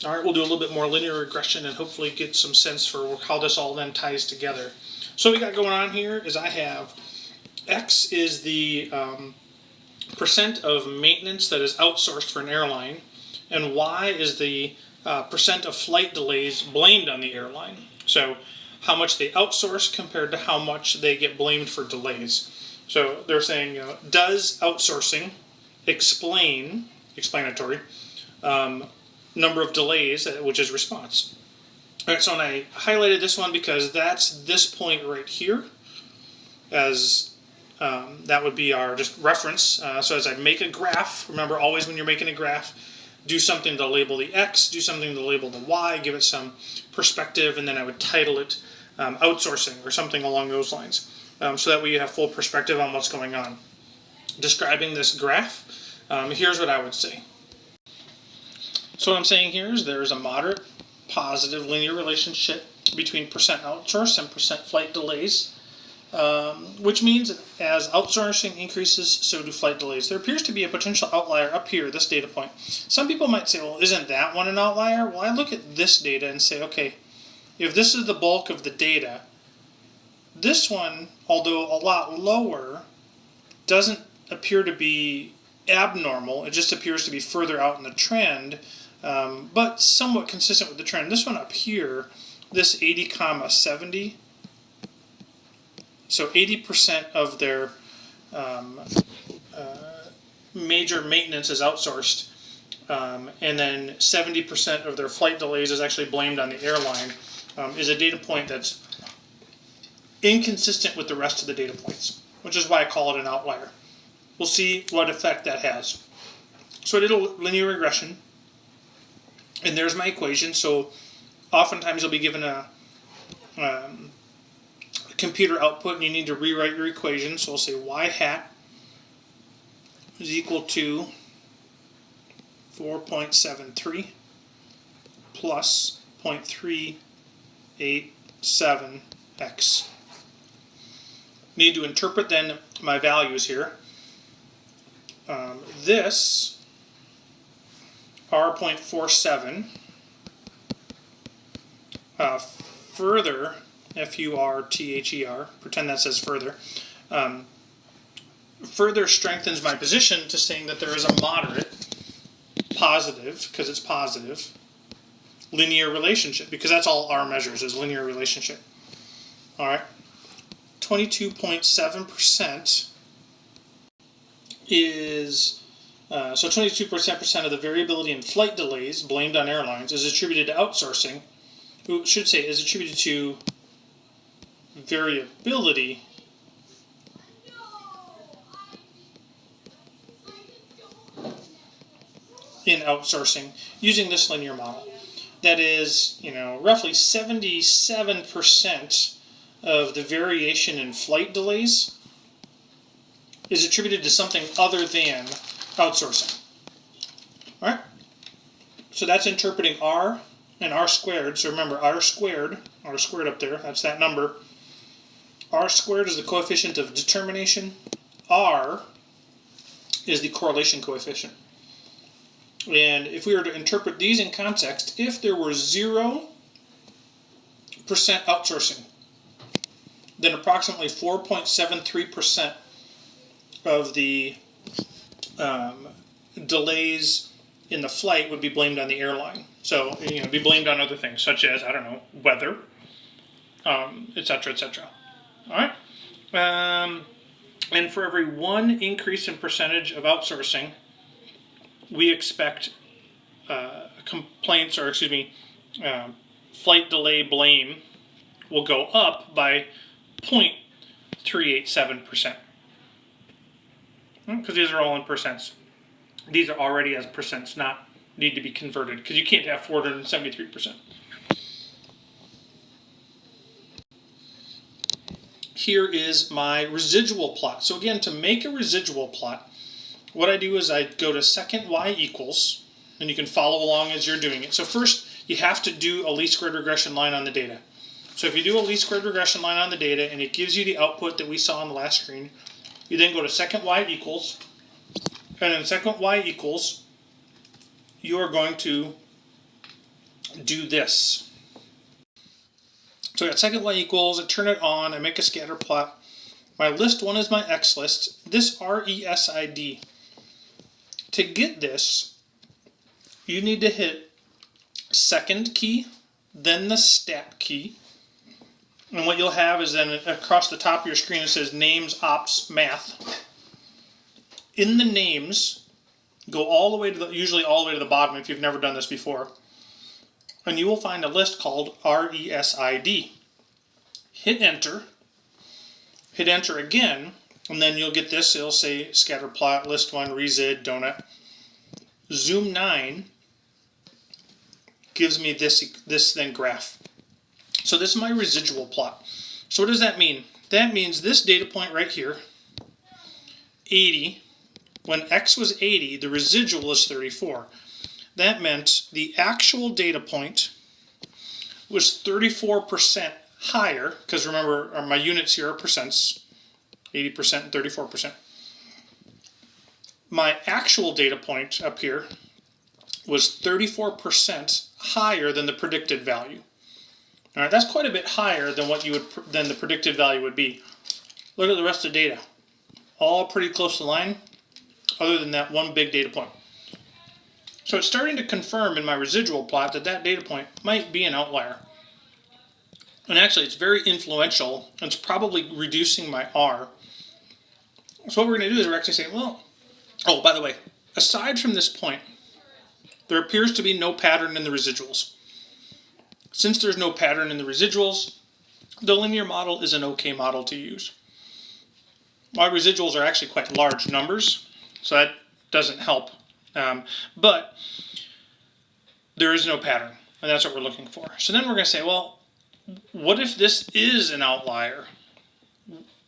All right, we'll do a little bit more linear regression and hopefully get some sense for how this all then ties together. So what we got going on here is I have X is the percent of maintenance that is outsourced for an airline, and Y is the percent of flight delays blamed on the airline. So how much they outsource compared to how much they get blamed for delays. So they're saying, does outsourcing explain, explanatory, number of delays, which is response. All right, so and I highlighted this one because that's this point right here, as that would be our just reference. So as I make a graph, remember always when you're making a graph, do something to label the X, do something to label the Y, give it some perspective, and then I would title it outsourcing or something along those lines, so that way you have full perspective on what's going on. Describing this graph, here's what I would say. So what I'm saying here is there is a moderate positive linear relationship between percent outsource and percent flight delays, which means as outsourcing increases, so do flight delays. There appears to be a potential outlier up here, this data point. Some people might say, well, isn't that one an outlier? Well, I look at this data and say, okay, if this is the bulk of the data, this one, although a lot lower, doesn't appear to be abnormal. It just appears to be further out in the trend, but somewhat consistent with the trend. This one up here, this 80, 70, so 80% of their major maintenance is outsourced, and then 70% of their flight delays is actually blamed on the airline, is a data point that's inconsistent with the rest of the data points, which is why I call it an outlier. We'll see what effect that has. So I did a linear regression, and there's my equation. So oftentimes you'll be given a computer output, and you need to rewrite your equation. So I'll say y hat is equal to 4.73 plus 0.387x. Need to interpret then my values here. This R.47 further, F-U-R-T-H-E-R, pretend that says further, further strengthens my position to saying that there is a moderate positive, because it's positive, linear relationship, because that's all R measures is linear relationship. All right, 22.7% is, so 22% of the variability in flight delays blamed on airlines is attributed to outsourcing. We should say is attributed to variability in outsourcing using this linear model. That is, roughly 77% of the variation in flight delays is attributed to something other than outsourcing. All right? So that's interpreting R and R squared. So remember, R squared up there, that's that number. R squared is the coefficient of determination. R is the correlation coefficient. And if we were to interpret these in context, if there were 0% outsourcing, then approximately 4.73% of the delays in the flight would be blamed on the airline. So, be blamed on other things, such as, weather, etc., etc. All right? And for every one increase in percentage of outsourcing, we expect flight delay blame will go up by 0.387%. Because these are all in percents. These are already as percents, not need to be converted, because you can't have 473%. Here is my residual plot. So again, to make a residual plot, what I do is I go to second y equals, and you can follow along as you're doing it. So first, you have to do a least squared regression line on the data. So if you do a least squared regression line on the data, and it gives you the output that we saw on the last screen, you then go to second y equals, and in second y equals, you are going to do this. So I got second line equals, I turn it on, I make a scatter plot. My list one is my X list, this RESID. To get this, you need to hit second key, then the stat key. And what you'll have is then across the top of your screen it says names, ops, math. In the names, go all the way to usually all the way to the bottom if you've never done this before. And you will find a list called RESID. Hit enter. Hit enter again, and then you'll get this. It'll say scatter plot, list one, resid, donut. Zoom 9 gives me this then graph. So this is my residual plot. So what does that mean? That means this data point right here, 80, when X was 80, the residual is 34. That meant the actual data point was 34% higher, because remember my units here are percents, 80% and 34%. My actual data point up here was 34% higher than the predicted value. All right, that's quite a bit higher than what than the predicted value would be. Look at the rest of the data. All pretty close to the line, other than that one big data point. So it's starting to confirm in my residual plot that that data point might be an outlier. And actually it's very influential, and it's probably reducing my R. So what we're going to do is we're actually saying, well, oh, by the way, aside from this point, there appears to be no pattern in the residuals. Since there's no pattern in the residuals, the linear model is an okay model to use. My residuals are actually quite large numbers, so that doesn't help. But there is no pattern, and that's what we're looking for. So then we're going to say, well, what if this is an outlier?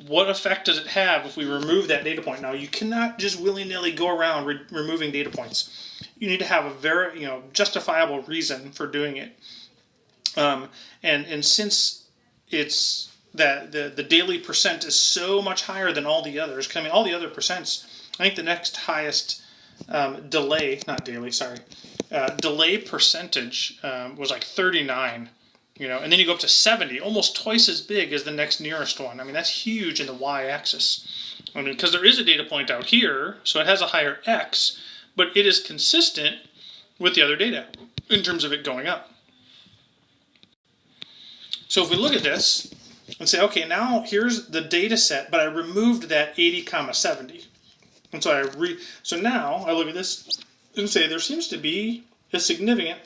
What effect does it have if we remove that data point? Now, you cannot just willy-nilly go around removing data points. You need to have a very, justifiable reason for doing it. And since it's that the daily percent is so much higher than all the others, I mean, all the other percents, I think the next highest delay percentage was like 39. And then you go up to 70, almost twice as big as the next nearest one. I mean, that's huge in the y-axis. I mean, because there is a data point out here, so it has a higher x, but it is consistent with the other data in terms of it going up. So if we look at this and say, okay, now here's the data set, but I removed that 80, 70. And so now I look at this and say there seems to be a significant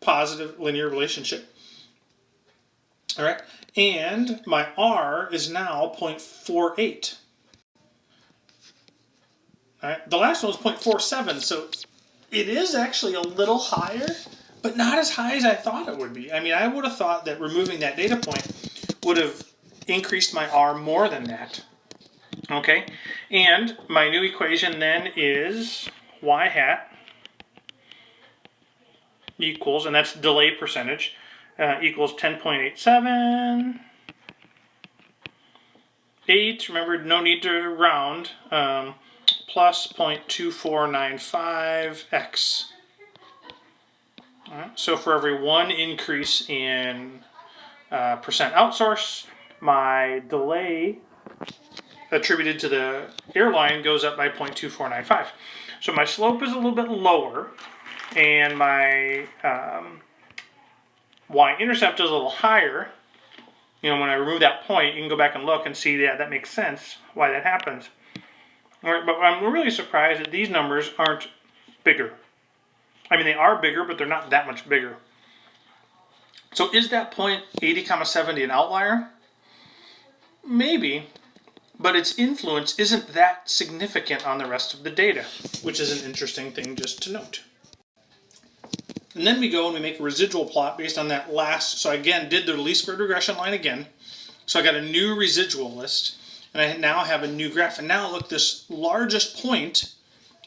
positive linear relationship. All right, and my R is now 0.48. All right, the last one was 0.47, so it is actually a little higher, but not as high as I thought it would be. I mean, I would have thought that removing that data point would have increased my R more than that. Okay, and my new equation then is y hat equals, and that's delay percentage, equals 10.87, 8, remember no need to round, plus 0.2495x. All right, so for every one increase in percent outsource, my delay attributed to the airline goes up by 0.2495. So my slope is a little bit lower, and my y-intercept is a little higher. When I remove that point, you can go back and look and see, yeah, that makes sense why that happens. All right, but I'm really surprised that these numbers aren't bigger. I mean, they are bigger, but they're not that much bigger. So is that point 80, 70 an outlier? Maybe, but its influence isn't that significant on the rest of the data, which is an interesting thing just to note. And then we go and we make a residual plot based on that last, so I again did the least squared regression line again. So I got a new residual list, and I now have a new graph. And now look, this largest point,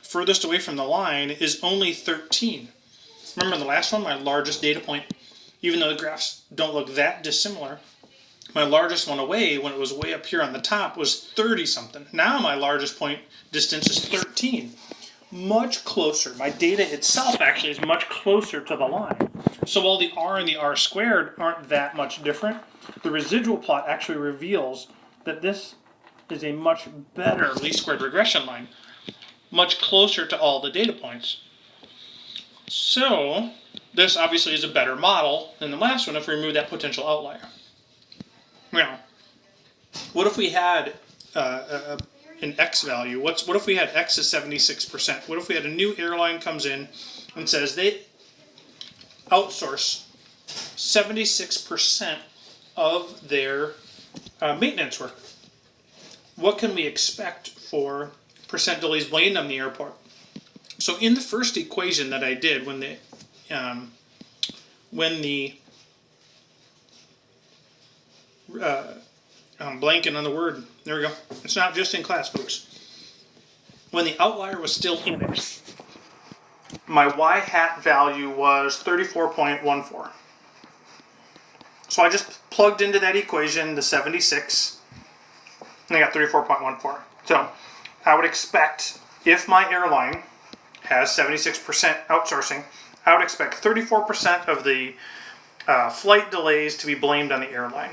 furthest away from the line, is only 13. Remember in the last one, my largest data point, even though the graphs don't look that dissimilar, my largest one away, when it was way up here on the top, was 30 something. Now my largest point distance is 13. Much closer. My data itself actually is much closer to the line. So while the r and the r squared aren't that much different, the residual plot actually reveals that this is a much better least squared regression line, much closer to all the data points. So this obviously is a better model than the last one if we remove that potential outlier. Now, what if we had an x value? What if we had x is 76%? What if we had a new airline comes in and says they outsource 76% of their maintenance work? What can we expect for percent delays blamed on the airport? So in the first equation that I did, when I'm blanking on the word. There we go. It's not just in class, folks. When the outlier was still in it, my y hat value was 34.14. So I just plugged into that equation the 76, and I got 34.14. So I would expect, if my airline has 76% outsourcing, I would expect 34% of the flight delays to be blamed on the airline.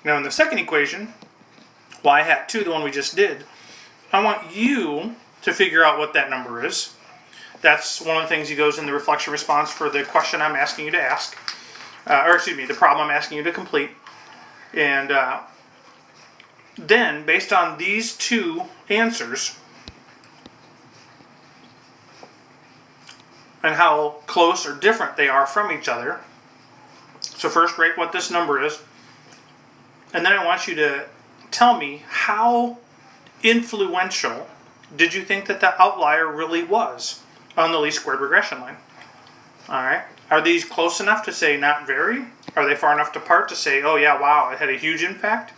Now in the second equation, y hat 2, the one we just did, I want you to figure out what that number is. That's one of the things that goes in the reflection response for the question I'm asking you to ask. The problem I'm asking you to complete. And then, based on these two answers, and how close or different they are from each other, so first rate what this number is, and then I want you to tell me how influential did you think that the outlier really was on the least squared regression line. Alright, are these close enough to say not very? Are they far enough apart to say, oh yeah, wow, it had a huge impact?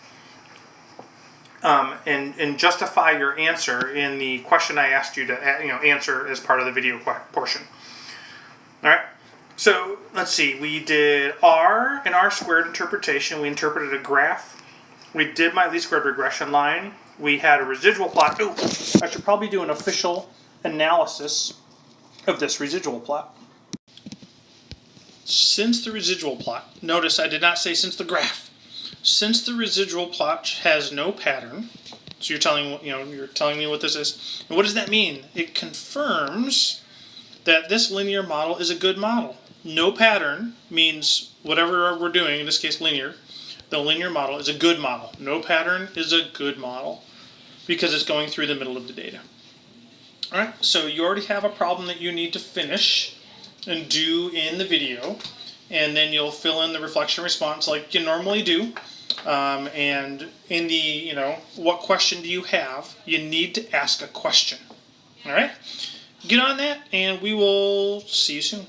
And justify your answer in the question I asked you to answer as part of the video portion. Alright, so let's see, we did R and R squared interpretation. We interpreted a graph. We did my least squared regression line. We had a residual plot. Ooh, I should probably do an official analysis of this residual plot. Since the residual plot, notice I did not say since the graph. Since the residual plot has no pattern, so you're telling me what this is. And what does that mean? It confirms that this linear model is a good model. No pattern means whatever we're doing, in this case linear, the linear model is a good model. No pattern is a good model because it's going through the middle of the data. Alright, so you already have a problem that you need to finish and do in the video, and then you'll fill in the reflection response like you normally do. And in the, what question do you have? You need to ask a question. Alright? Get on that, and we will see you soon.